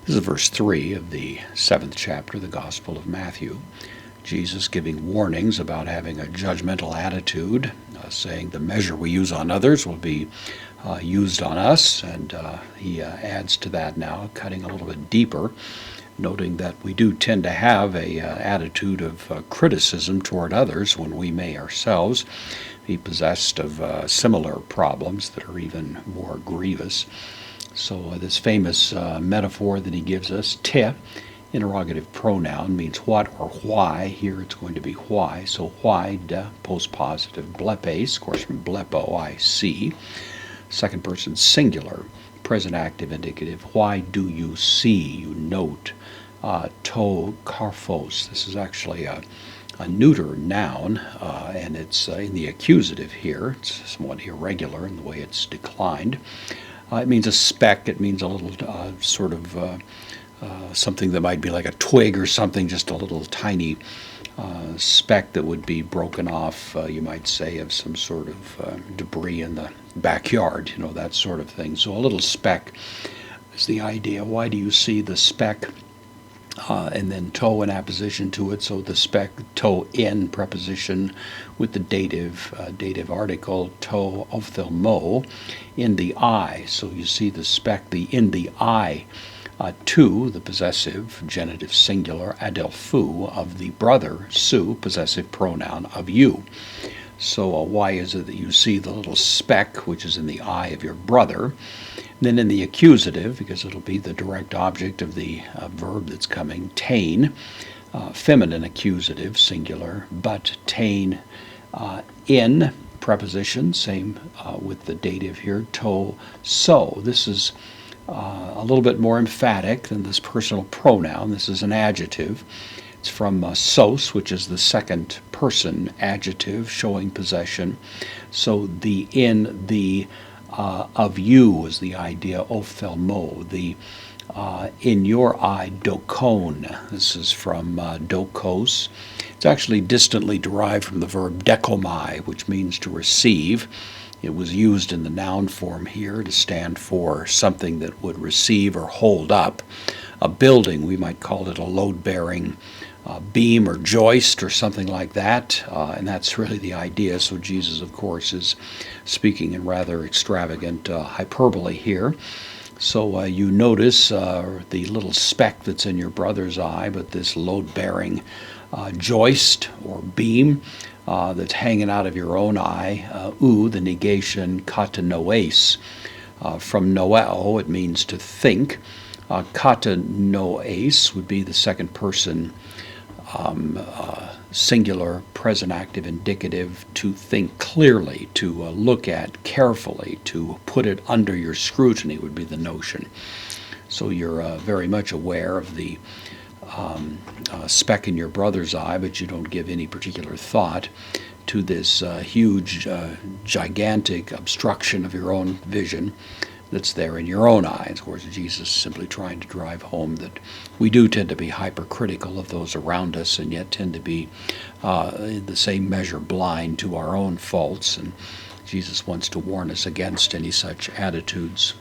This is verse 3 of the 7th chapter of the Gospel of Matthew. Jesus giving warnings about having a judgmental attitude, saying the measure we use on others will be used on us, and he adds to that now, cutting a little bit deeper, noting that we do tend to have a attitude of criticism toward others when we may ourselves be possessed of similar problems that are even more grievous. So this famous metaphor that he gives us, te, interrogative pronoun, means what or why. Here it's going to be why. So why, de, postpositive, blepes, of course from blepo, I see. Second person singular, present active indicative. Why do you see? You note. To, karphos. This is actually a neuter noun, and it's in the accusative here. It's somewhat irregular in the way it's declined. It means a speck. It means a little sort of something that might be like a twig or something, just a little tiny speck that would be broken off, you might say, of some sort of debris in the backyard, that sort of thing. So a little speck is the idea. Why do you see the speck? And then to in apposition to it, so the speck, to in preposition with the dative article, to ophthalmo, in the eye. So you see the speck, the in the eye, to, the possessive, genitive singular, adelphu, of the brother, su, possessive pronoun, of you. So why is it that you see the little speck, which is in the eye of your brother? Then in the accusative, because it'll be the direct object of the verb that's coming, tain, feminine accusative, singular, but tain, in, preposition, same with the dative here, to, so. This is a little bit more emphatic than this personal pronoun. This is an adjective. It's from sos, which is the second person adjective showing possession. So the in, the of you is the idea, ophthalmo, the in your eye, dokon. This is from dokos. It's actually distantly derived from the verb dekomai, which means to receive. It was used in the noun form here to stand for something that would receive or hold up. A building, we might call it a load-bearing beam or joist or something like that, and that's really the idea. So Jesus, of course, is speaking in rather extravagant hyperbole here. So you notice the little speck that's in your brother's eye, but this load-bearing joist or beam that's hanging out of your own eye, the negation katanoes. From noeo, it means to think. Katanoes would be the second person singular, present active indicative, to think clearly, to look at carefully, to put it under your scrutiny would be the notion. So you're very much aware of the speck in your brother's eye, but you don't give any particular thought to this huge, gigantic obstruction of your own vision that's there in your own eyes. Of course, Jesus is simply trying to drive home that we do tend to be hypercritical of those around us and yet tend to be in the same measure blind to our own faults, and Jesus wants to warn us against any such attitudes.